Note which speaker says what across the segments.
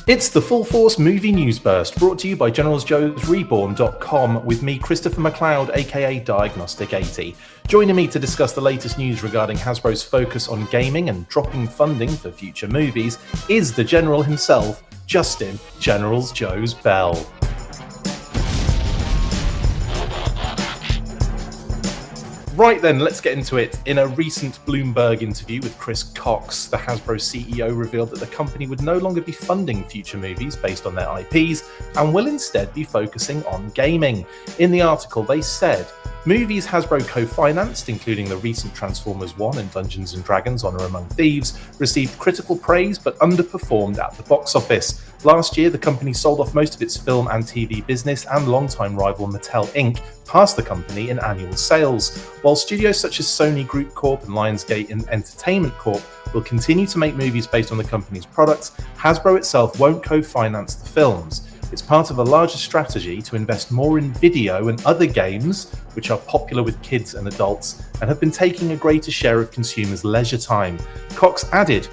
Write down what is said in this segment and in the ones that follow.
Speaker 1: It's the Full Force Movie News Burst, brought to you by GeneralsJoes Reborn.com with me, Christopher McLeod AKA Diagnostic 80. Joining me to discuss the latest news regarding Hasbro's focus on gaming and dropping funding for future movies is the General himself, Justin GeneralsJoes Bell. Right then, let's get into it. In a recent Bloomberg interview with Chris Cox, the Hasbro CEO revealed that the company would no longer be funding future movies based on their IPs and will instead be focusing on gaming. In the article, they said, movies Hasbro co-financed, including the recent Transformers 1 and Dungeons & Dragons Honor Among Thieves, received critical praise but underperformed at the box office. Last year, the company sold off most of its film and TV business, and longtime rival Mattel Inc. passed the company in annual sales. While studios such as Sony Group Corp and Lionsgate Entertainment Corp will continue to make movies based on the company's products, Hasbro itself won't co-finance the films. It's part of a larger strategy to invest more in video and other games, which are popular with kids and adults and have been taking a greater share of consumers' leisure time. Cox added,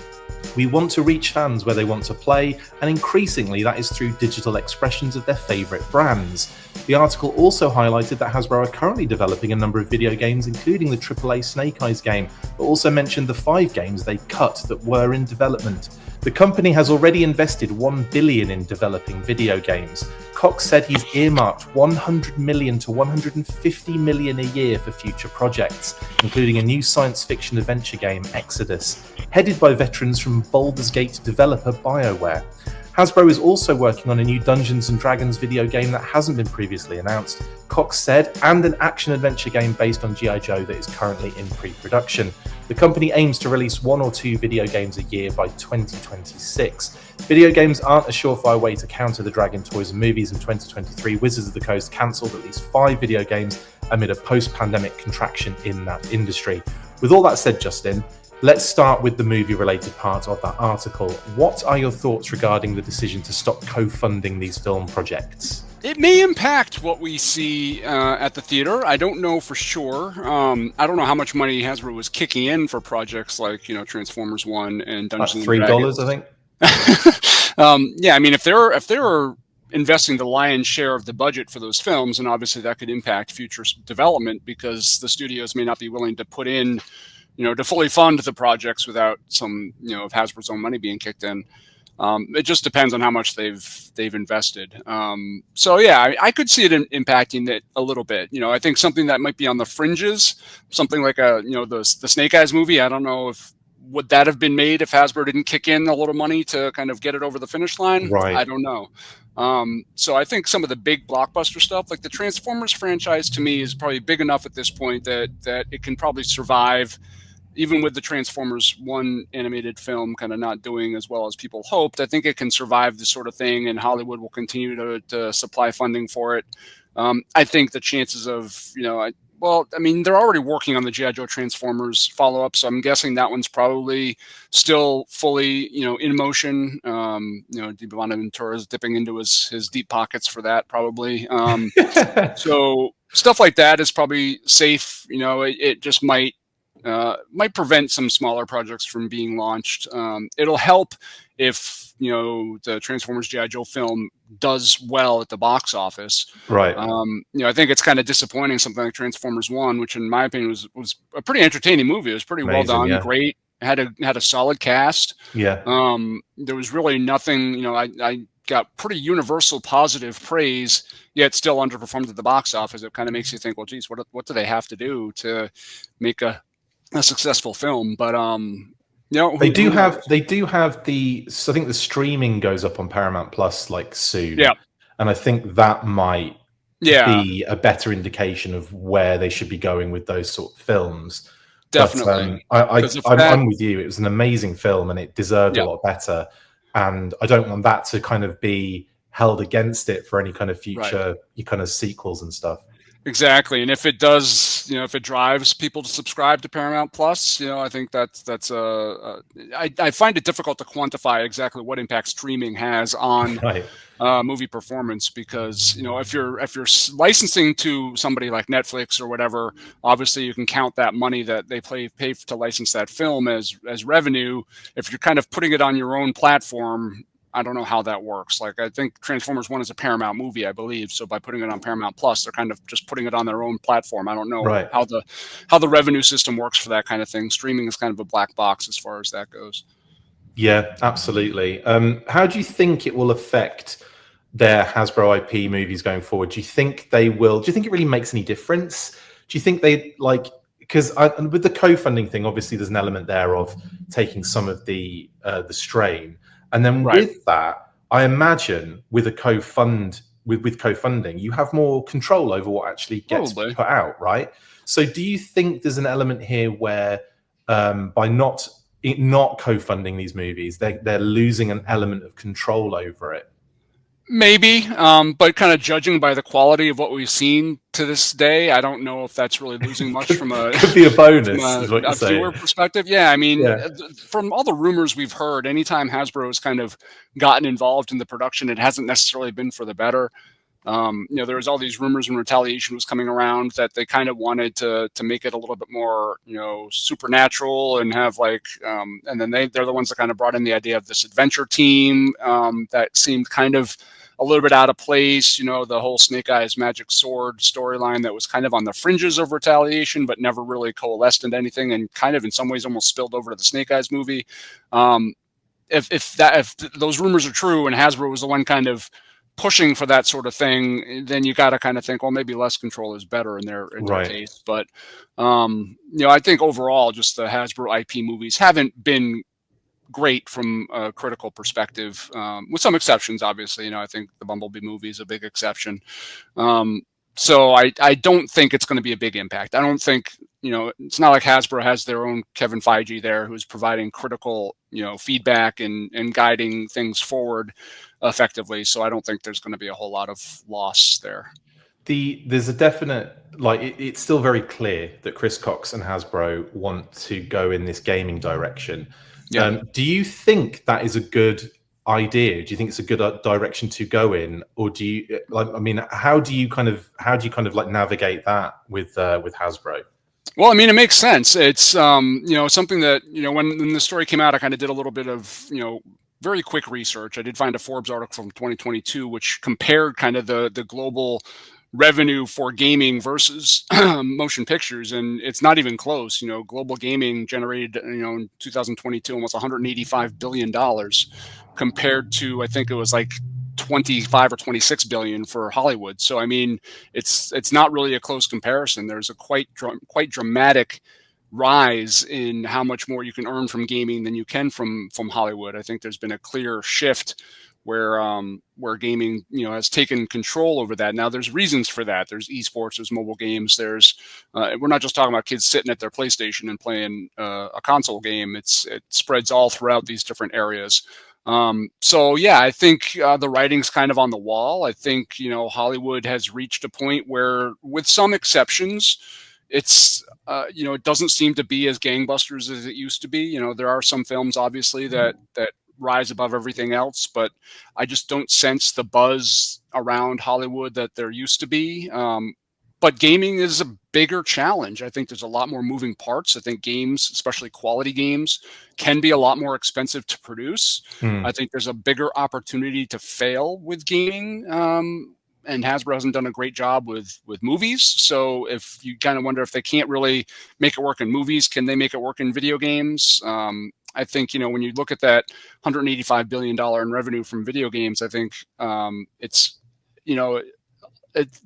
Speaker 1: "We want to reach fans where they want to play, and increasingly that is through digital expressions of their favourite brands." The article also highlighted that Hasbro are currently developing a number of video games, including the AAA Snake Eyes game, but also mentioned the 5 games they cut that were in development. The company has already invested $1 billion in developing video games. Cox said he's earmarked $100 million to $150 million a year for future projects, including a new science fiction adventure game, Exodus, headed by veterans from Baldur's Gate developer BioWare. Hasbro is also working on a new Dungeons & Dragons video game that hasn't been previously announced, Cox said, and an action-adventure game based on G.I. Joe that is currently in pre-production. The company aims to release 1 or 2 video games a year by 2026. Video games aren't a surefire way to counter the drag in toys and movies. In 2023, Wizards of the Coast cancelled at least 5 video games amid a post-pandemic contraction in that industry. With all that said, Justin, let's start with the movie-related part of that article. What are your thoughts regarding the decision to stop co-funding these film projects?
Speaker 2: It may impact what we see at the theater. I don't know for sure. I don't know how much money Hasbro was kicking in for projects like, Transformers 1 and Dungeons & Dragons.
Speaker 1: $3, I think.
Speaker 2: Yeah, I mean, if they're investing the lion's share of the budget for those films, and obviously that could impact future development because the studios may not be willing to put in, to fully fund the projects without some, of Hasbro's own money being kicked in. It just depends on how much they've invested. So yeah, I could see it impacting it a little bit. I think something that might be on the fringes, something like the Snake Eyes movie. I don't know would that have been made if Hasbro didn't kick in a little money to kind of get it over the finish line?
Speaker 1: Right.
Speaker 2: I don't know. So I think some of the big blockbuster stuff, like the Transformers franchise, to me is probably big enough at this point that it can probably survive. Even with the Transformers 1 animated film kind of not doing as well as people hoped, I think it can survive this sort of thing, and Hollywood will continue to supply funding for it. I think the chances of, they're already working on the G.I. Joe Transformers follow-up, so I'm guessing that one's probably still fully, in motion. Di Bonaventura is dipping into his deep pockets for that, probably. So stuff like that is probably safe. It just might prevent some smaller projects from being launched. It'll help if the Transformers G.I. Joe film does well at the box office.
Speaker 1: Right.
Speaker 2: I think it's kind of disappointing something like Transformers 1, which in my opinion was a pretty entertaining movie. It was pretty well done, yeah. Great. Had a solid cast.
Speaker 1: Yeah.
Speaker 2: There was really nothing. I got pretty universal positive praise, yet still underperformed at the box office. It kind of makes you think, well, geez, what do they have to do to make a successful film? But they do have the, so I think the streaming goes up on Paramount Plus like soon. Yeah.
Speaker 1: And I think that might be a better indication of where they should be going with those sort of films.
Speaker 2: Definitely.
Speaker 1: But, I'm with you. It was an amazing film and it deserved a lot better. And I don't want that to kind of be held against it for any kind of future kind of sequels and stuff.
Speaker 2: Exactly, and if it does, if it drives people to subscribe to Paramount Plus, I think that's I find it difficult to quantify exactly what impact streaming has on movie performance, because if you're licensing to somebody like Netflix or whatever, obviously you can count that money that they pay to license that film as revenue. If you're kind of putting it on your own platform, I don't know how that works. Like, I think Transformers 1 is a Paramount movie, I believe. So by putting it on Paramount Plus, they're kind of just putting it on their own platform. I don't know
Speaker 1: Right.
Speaker 2: how the revenue system works for that kind of thing. Streaming is kind of a black box as far as that goes.
Speaker 1: Yeah, absolutely. How do you think it will affect their Hasbro IP movies going forward? Do you think they will? Do you think it really makes any difference? Do you think they like? Because with the co-funding thing, obviously there's an element there of taking some of the strain, and then
Speaker 2: Right.
Speaker 1: with that, I imagine with a with co-funding, you have more control over what actually gets
Speaker 2: Probably.
Speaker 1: put out, right? So, do you think there's an element here where by not co-funding these movies, they're losing an element of control over it?
Speaker 2: Maybe, but kind of judging by the quality of what we've seen to this day, I don't know if that's really losing much from
Speaker 1: could be a bonus, is what you're
Speaker 2: a viewer
Speaker 1: saying.
Speaker 2: perspective. Yeah, I mean,
Speaker 1: Yeah.
Speaker 2: from all the rumors we've heard, anytime Hasbro has kind of gotten involved in the production, it hasn't necessarily been for the better. There was all these rumors when Retaliation was coming around that they kind of wanted to make it a little bit more, supernatural and have like, and then they're the ones that kind of brought in the idea of this adventure team that seemed kind of a little bit out of place. The whole Snake Eyes Magic Sword storyline that was kind of on the fringes of Retaliation, but never really coalesced into anything, and kind of in some ways almost spilled over to the Snake Eyes movie. If those rumors are true and Hasbro was the one kind of pushing for that sort of thing, then you got to kind of think, well, maybe less control is better in their case. But I think overall, just the Hasbro IP movies haven't been great from a critical perspective, with some exceptions, obviously. I think the Bumblebee movie is a big exception. So I don't think it's going to be a big impact. I don't think, it's not like Hasbro has their own Kevin Feige there who's providing critical, feedback and guiding things forward effectively. So I don't think there's going to be a whole lot of loss there.
Speaker 1: There's a definite, it's still very clear that Chris Cox and Hasbro want to go in this gaming direction.
Speaker 2: Yeah.
Speaker 1: Do you think that is a good idea? Do you think it's a good direction to go in, or do you how do you kind of like navigate that with Hasbro?
Speaker 2: Well, I mean, it makes sense. It's something that when the story came out, I kind of did a little bit of very quick research. I did find a Forbes article from 2022 which compared kind of the global revenue for gaming versus motion pictures, and it's not even close. Global gaming generated in 2022 almost $185 billion compared to, I think it was like 25 or 26 billion for Hollywood. So I mean, it's not really a close comparison. There's a quite dramatic rise in how much more you can earn from gaming than you can from Hollywood. I think there's been a clear shift where gaming has taken control over that. Now there's reasons for that. There's esports, there's mobile games, there's we're not just talking about kids sitting at their PlayStation and playing a console game. It spreads all throughout these different areas. So yeah, I think the writing's kind of on the wall. I think Hollywood has reached a point where, with some exceptions, it's it doesn't seem to be as gangbusters as it used to be. There are some films obviously that rise above everything else, but I just don't sense the buzz around Hollywood that there used to be. But gaming is a bigger challenge. I think there's a lot more moving parts. I think games, especially quality games, can be a lot more expensive to produce. I think there's a bigger opportunity to fail with gaming. And Hasbro hasn't done a great job with movies. So if you kind of wonder if they can't really make it work in movies, can they make it work in video games? I think, when you look at that $185 billion in revenue from video games, I think it's,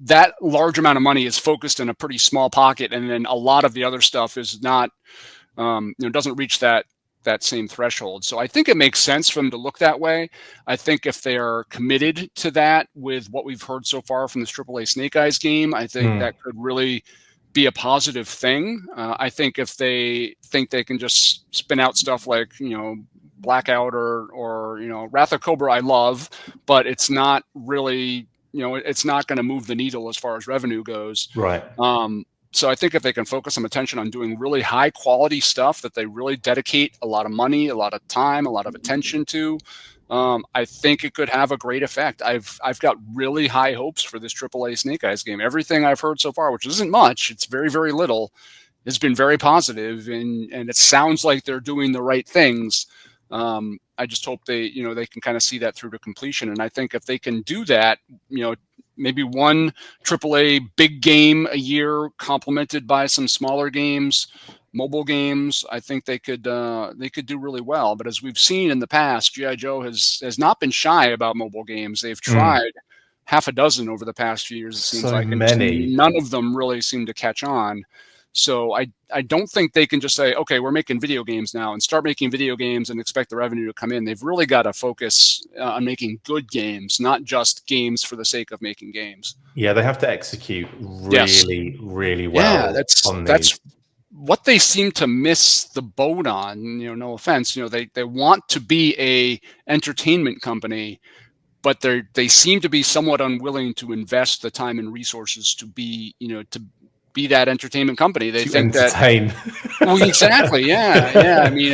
Speaker 2: that large amount of money is focused in a pretty small pocket. And then a lot of the other stuff is not, doesn't reach that same threshold. So I think it makes sense for them to look that way. I think if they are committed to that with what we've heard so far from this AAA Snake Eyes game, I think that could really be a positive thing. I think if they think they can just spin out stuff like, Blackout or Wrath of Cobra, I love, but it's not really, it's not going to move the needle as far as revenue goes.
Speaker 1: Right.
Speaker 2: So I think if they can focus some attention on doing really high quality stuff that they really dedicate a lot of money, a lot of time, a lot of attention to, I think it could have a great effect. I've got really high hopes for this AAA Snake Eyes game. Everything I've heard so far, which isn't much, it's very, very little, has been very positive, and it sounds like they're doing the right things. I just hope they can kind of see that through to completion. And I think if they can do that, maybe one AAA big game a year complemented by some smaller games, mobile games, I think they could do really well. But as we've seen in the past, G.I. Joe has not been shy about mobile games. They've tried half a dozen over the past few years, it seems
Speaker 1: so
Speaker 2: like, and
Speaker 1: many.
Speaker 2: none of them really seem to catch on. So I don't think they can just say, okay, we're making video games now and start making video games and expect the revenue to come in. They've really got to focus on making good games, not just games for the sake of making games.
Speaker 1: Yeah, they have to execute really, really well.
Speaker 2: Yeah, that's what they seem to miss the boat on. No offense. They want to be a entertainment company, but they seem to be somewhat unwilling to invest the time and resources to be that entertainment company. They think
Speaker 1: entertain.
Speaker 2: Well, exactly. Yeah. I mean,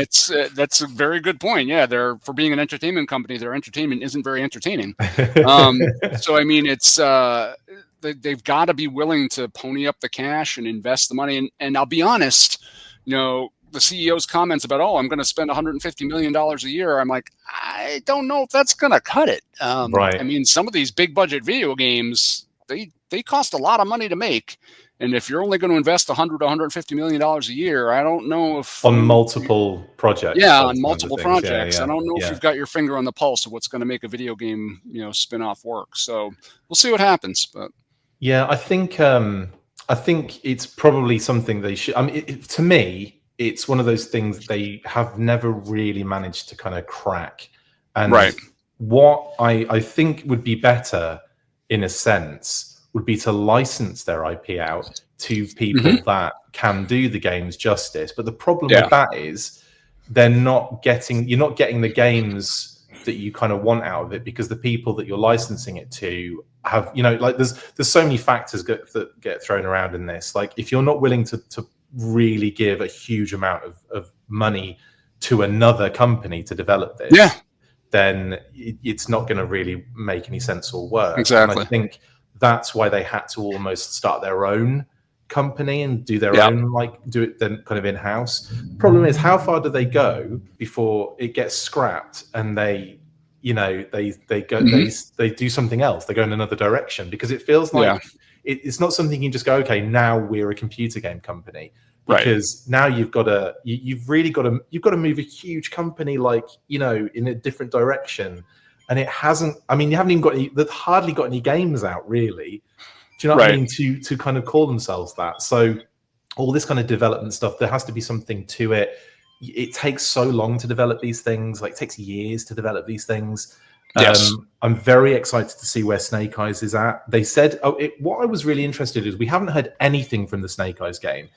Speaker 2: that's a very good point. Yeah, for being an entertainment company, their entertainment isn't very entertaining. So I mean, it's they've got to be willing to pony up the cash and invest the money. And I'll be honest, the CEO's comments about, I'm going to spend $150 million a year. I'm like, I don't know if that's going to cut it.
Speaker 1: Right.
Speaker 2: I mean, some of these big budget video games, they cost a lot of money to make. And if you're only going to invest $100 to $150 million a year, I don't know if
Speaker 1: on multiple projects.
Speaker 2: Yeah, on multiple projects.
Speaker 1: Yeah.
Speaker 2: I don't know if you've got your finger on the pulse of what's going to make a video game, spin-off work. So we'll see what happens. But
Speaker 1: yeah, I think it's probably something they should. I mean, to me, it's one of those things they have never really managed to kind of crack. And what I think would be better, in a sense, would be to license their IP out to people that can do the games justice. But the problem with that is you're not getting the games that you kind of want out of it, because the people that you're licensing it to have, like there's so many factors that get thrown around in this. Like, if you're not willing to really give a huge amount of money to another company to develop this, then it's not going to really make any sense or work.
Speaker 2: Exactly.
Speaker 1: And I think that's why they had to almost start their own company and do their own, do it then kind of in-house. Problem is, how far do they go before it gets scrapped and they go they do something else, they go in another direction? Because it feels like it's not something you can just go, okay, now we're a computer game company, because now you've really got to move a huge company in a different direction. And it hasn't. I mean, you haven't even hardly got any games out, really. Do you know what I mean? To kind of call themselves that. So all this kind of development stuff, there has to be something to it. It takes so long to develop these things. Like, it takes years to develop these things. I'm very excited to see where Snake Eyes is at. They said, what I was really interested in is we haven't heard anything from the Snake Eyes game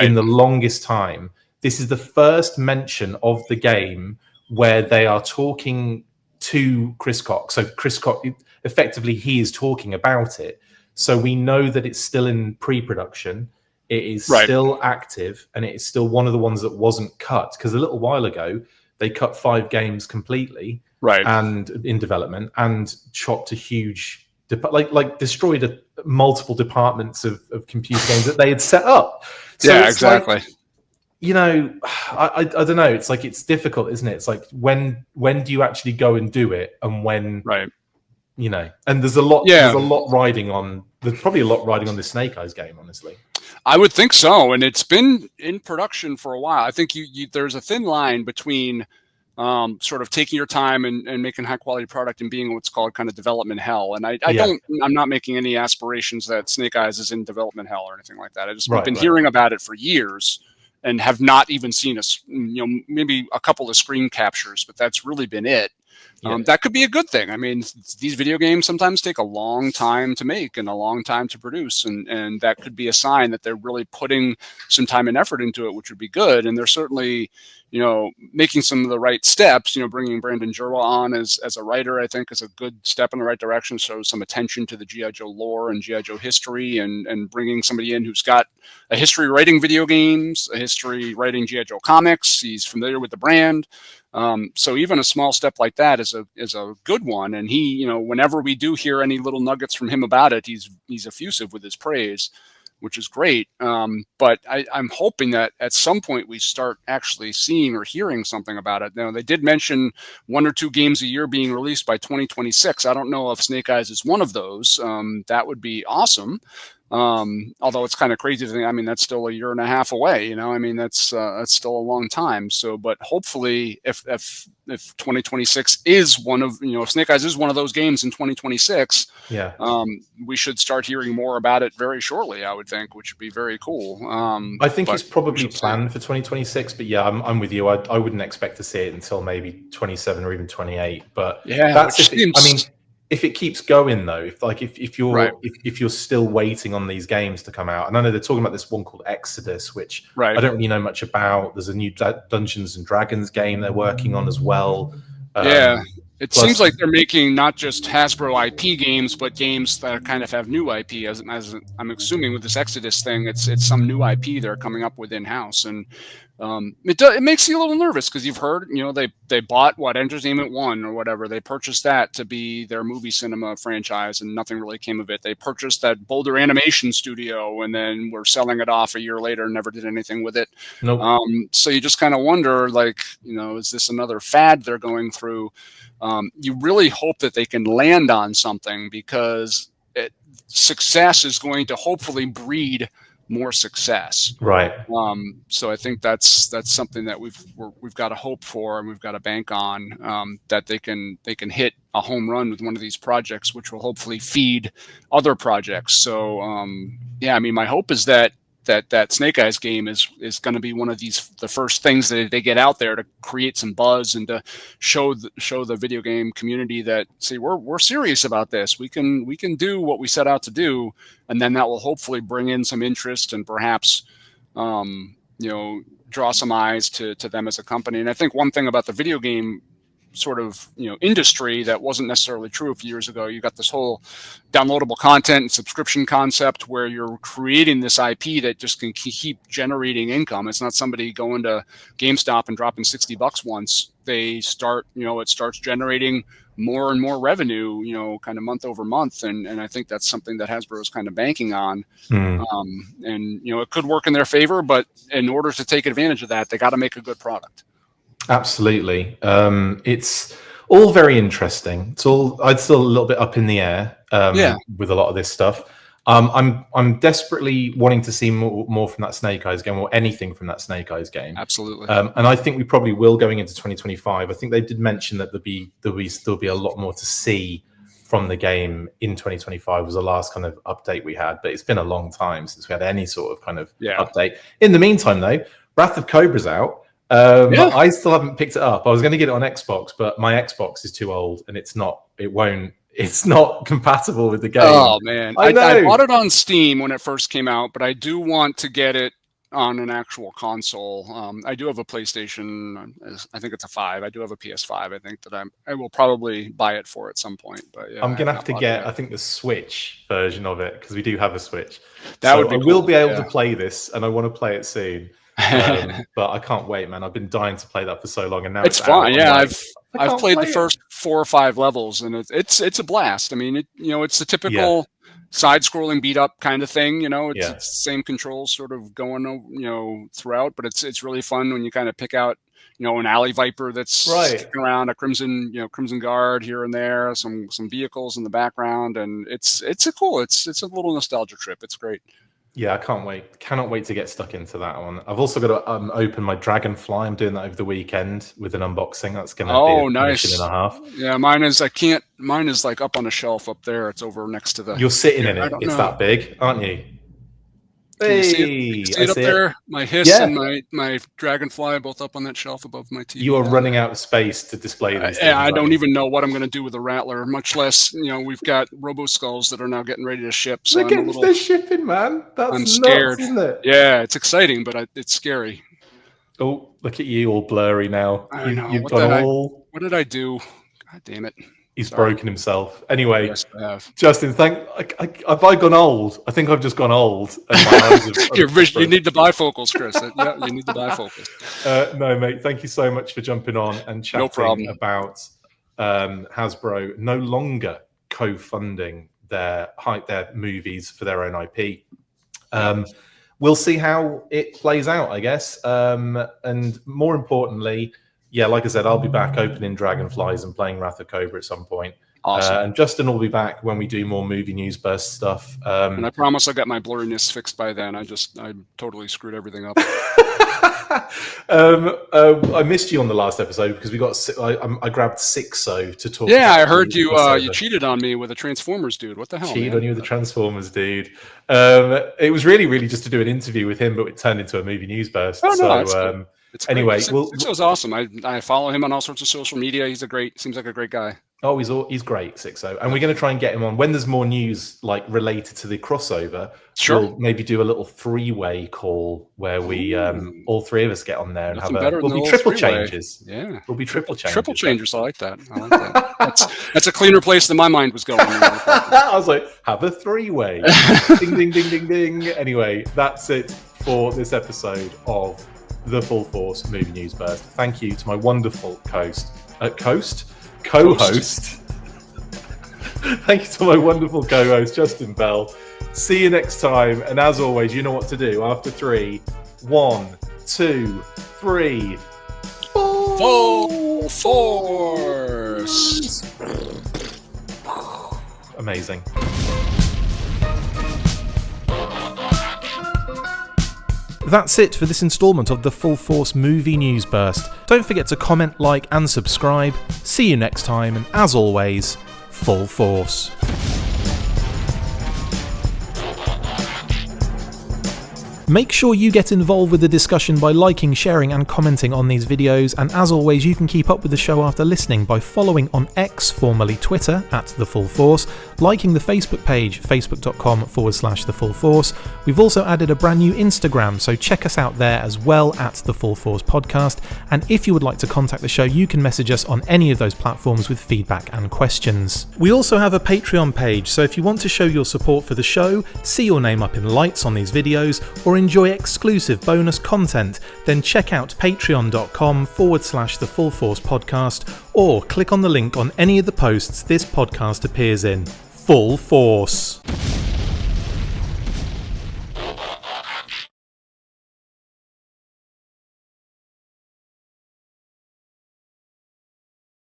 Speaker 1: in the longest time. This is the first mention of the game where they are talking to Chris Cox. So Chris Cox, effectively, he is talking about it. So we know that it's still in pre-production. It is still active, and it is still one of the ones that wasn't cut, because a little while ago they cut 5 games completely and in development, and chopped a huge destroyed multiple departments of computer games that they had set up. So exactly. I don't know. It's like, it's difficult, isn't it? It's like, when do you actually go and do it, and when, and there's a lot riding on. There's probably a lot riding on the Snake Eyes game, honestly.
Speaker 2: I would think so, and it's been in production for a while. I think there's a thin line between sort of taking your time and making high quality product and being what's called kind of development hell. And I'm not making any aspirations that Snake Eyes is in development hell or anything like that. We've been hearing about it for years and have not even seen maybe a couple of screen captures, but that's really been it. That could be a good thing. I mean, these video games sometimes take a long time to make and a long time to produce, and that could be a sign that they're really putting some time and effort into it, which would be good. And they're certainly, making some of the right steps. Bringing Brandon Jerwa on as a writer, I think, is a good step in the right direction. Shows some attention to the G.I. Joe lore and G.I. Joe history, and bringing somebody in who's got a history writing video games, a history writing G.I. Joe comics. He's familiar with the brand. So even a small step like that is a good one. And he, whenever we do hear any little nuggets from him about it, he's effusive with his praise. which is great. But I'm hoping that at some point we start actually seeing or hearing something about it. Now, they did mention 1 or 2 games a year being released by 2026. I don't know if Snake Eyes is one of those. That would be awesome. Although it's kind of crazy to think, I mean, that's still a year and a half away, you know, I mean, that's still a long time. So, but hopefully if 2026 is one of, you know, if Snake Eyes is one of those games in 2026,
Speaker 1: yeah,
Speaker 2: we should start hearing more about it very shortly, I would think, which would be very cool.
Speaker 1: I think it's probably planned for 2026, but yeah, I'm with you. I wouldn't expect to see it until maybe 27 or even 28. But
Speaker 2: yeah,
Speaker 1: that's I mean, if it keeps going though, if you're
Speaker 2: right.
Speaker 1: if you're still waiting on these games to come out, and I know they're talking about this one called Exodus, which
Speaker 2: right.
Speaker 1: I don't really know much about. There's a new Dungeons and Dragons game they're working on as well.
Speaker 2: Yeah. It seems like they're making not just Hasbro IP games, but games that kind of have new IP. As I'm assuming with this Exodus thing, it's some new IP they're coming up with in house, and it makes you a little nervous because you've heard, you know, they bought Entertainment One or whatever. They purchased that to be their movie cinema franchise, and nothing really came of it. They purchased that Boulder Animation Studio, and then were selling it off a year later and never did anything with it.
Speaker 1: Nope.
Speaker 2: So you just kind of wonder, like, you know, is this another fad they're going through? You really hope that they can land on something, because success is going to hopefully breed more success.
Speaker 1: Right.
Speaker 2: So I think that's something that we've got to hope for, and we've got to bank on, that they can hit a home run with one of these projects, which will hopefully feed other projects. So yeah, I mean, my hope is that Snake Eyes game is going to be one of the first things that they get out there to create some buzz and to show the video game community that, see, we're serious about this. We can do what we set out to do, and then that will hopefully bring in some interest and perhaps you know, draw some eyes to them as a company. And I think one thing about the video game sort of, you know, industry that wasn't necessarily true a few years ago, you got this whole downloadable content and subscription concept where you're creating this IP that just can keep generating income. It's not somebody going to GameStop and dropping $60 once. They start, you know, it starts generating more and more revenue, you know, kind of month over month. And I think that's something that Hasbro is kind of banking on. And, you know, it could work in their favor, but in order to take advantage of that, they got to make a good product.
Speaker 1: Absolutely. It's all very interesting. I'd still a little bit up in the air with a lot of this stuff. I'm desperately wanting to see more from that Snake Eyes game, or anything from that Snake Eyes game.
Speaker 2: Absolutely.
Speaker 1: And I think we probably will going into 2025. I think they did mention that there'll still be a lot more to see from the game in 2025 was the last kind of update we had, but it's been a long time since we had any sort of kind of update. In the meantime, though, Wrath of Cobra's out. I still haven't picked it up. I was going to get it on Xbox, but my Xbox is too old and it's not compatible with the game.
Speaker 2: Oh man, I bought it on Steam when it first came out, but I do want to get it on an actual console. I do have a PlayStation. I think it's a 5. I do have a PS5. I think that I will probably buy it for at some point. But yeah,
Speaker 1: I'm gonna have to get, I think, the Switch version of it, because we do have a Switch.
Speaker 2: That would be cool.
Speaker 1: I will be able to play this, and I want to play it soon. But I can't wait, man. I've been dying to play that for so long, and now it's
Speaker 2: fun. Yeah, I've played the first 4 or 5 levels, and it's a blast. I mean, it's the typical side-scrolling beat-up kind of thing. You know, it's the same controls sort of going, you know, throughout, but it's really fun when you kind of pick out, you know, an alley viper that's sticking around, a crimson guard here and there, some vehicles in the background, and it's a little nostalgia trip. It's great.
Speaker 1: Yeah, I can't wait. Cannot wait to get stuck into that one. I've also got to open my Dragonfly. I'm doing that over the weekend with an unboxing. That's going to be a mission and a half.
Speaker 2: Yeah, mine is like up on a shelf up there. It's over next to the...
Speaker 1: You're sitting in it. It's that big, aren't you?
Speaker 2: Hey, see it up there? My Hiss and my Dragonfly are both up on that shelf above my TV.
Speaker 1: You are running out of space to display these things.
Speaker 2: I don't even know what I'm going to do with a Rattler, much less, you know, we've got Robo Skulls that are now getting ready to ship. So
Speaker 1: they're shipping, man.
Speaker 2: I'm scared.
Speaker 1: Nuts, isn't it?
Speaker 2: Yeah, it's exciting, but it's scary.
Speaker 1: Oh, look at you, all blurry now.
Speaker 2: I know. What did I do? God damn it.
Speaker 1: He's broken himself. Anyway,
Speaker 2: yes, I have.
Speaker 1: Justin, have I gone old? I think I've just gone old. And my eyes
Speaker 2: you need the bifocals, Chris. Yeah, you need the bifocals.
Speaker 1: No, mate. Thank you so much for jumping on and chatting about Hasbro no longer co-funding their movies for their own IP. We'll see how it plays out, I guess. And more importantly, yeah, like I said, I'll be back opening Dragonflies and playing Wrath of Cobra at some point.
Speaker 2: Awesome.
Speaker 1: And Justin will be back when we do more movie news burst stuff.
Speaker 2: And I promise I'll get my blurriness fixed by then. I totally screwed everything up.
Speaker 1: I missed you on the last episode because I grabbed Sixo to talk.
Speaker 2: Yeah, I heard you. You cheated on me with a Transformers dude. What the hell?
Speaker 1: Cheated on you with the Transformers dude. It was really just to do an interview with him, but it turned into a movie news burst.
Speaker 2: Oh, no,
Speaker 1: so
Speaker 2: it's
Speaker 1: anyway,
Speaker 2: Sixo's awesome. I follow him on all sorts of social media. Seems like a great guy.
Speaker 1: Oh, he's great, Sixo. And we're going to try and get him on when there's more news like related to the crossover.
Speaker 2: Sure.
Speaker 1: We'll maybe do a little three-way call where we all three of us get on there and we'll be triple changes.
Speaker 2: Yeah.
Speaker 1: We'll be triple changes.
Speaker 2: Triple changers, I like that. That's a cleaner place than my mind was going.
Speaker 1: I was like, have a three-way. Ding, ding, ding, ding, ding. Anyway, that's it for this episode of the Full Force Movie News Burst. Thank you to my wonderful co-host. Thank you to my wonderful co-host, Justin Bell. See you next time. And as always, you know what to do. After 3, 1, 2, 3.
Speaker 2: Full Force.
Speaker 1: Amazing. That's it for this instalment of the Full Force Movie News Burst. Don't forget to comment, like, and subscribe. See you next time, and as always, Full Force. Make sure you get involved with the discussion by liking, sharing and commenting on these videos, and as always you can keep up with the show after listening by following on X, formerly Twitter, @The Full Force, liking the Facebook page, facebook.com/The Full Force. We've also added a brand new Instagram, so check us out there as well @The Full Force Podcast, and if you would like to contact the show you can message us on any of those platforms with feedback and questions. We also have a Patreon page, so if you want to show your support for the show, see your name up in lights on these videos, or enjoy exclusive bonus content, then check out patreon.com/The Full Force Podcast, or click on the link on any of the posts this podcast appears in. Full Force.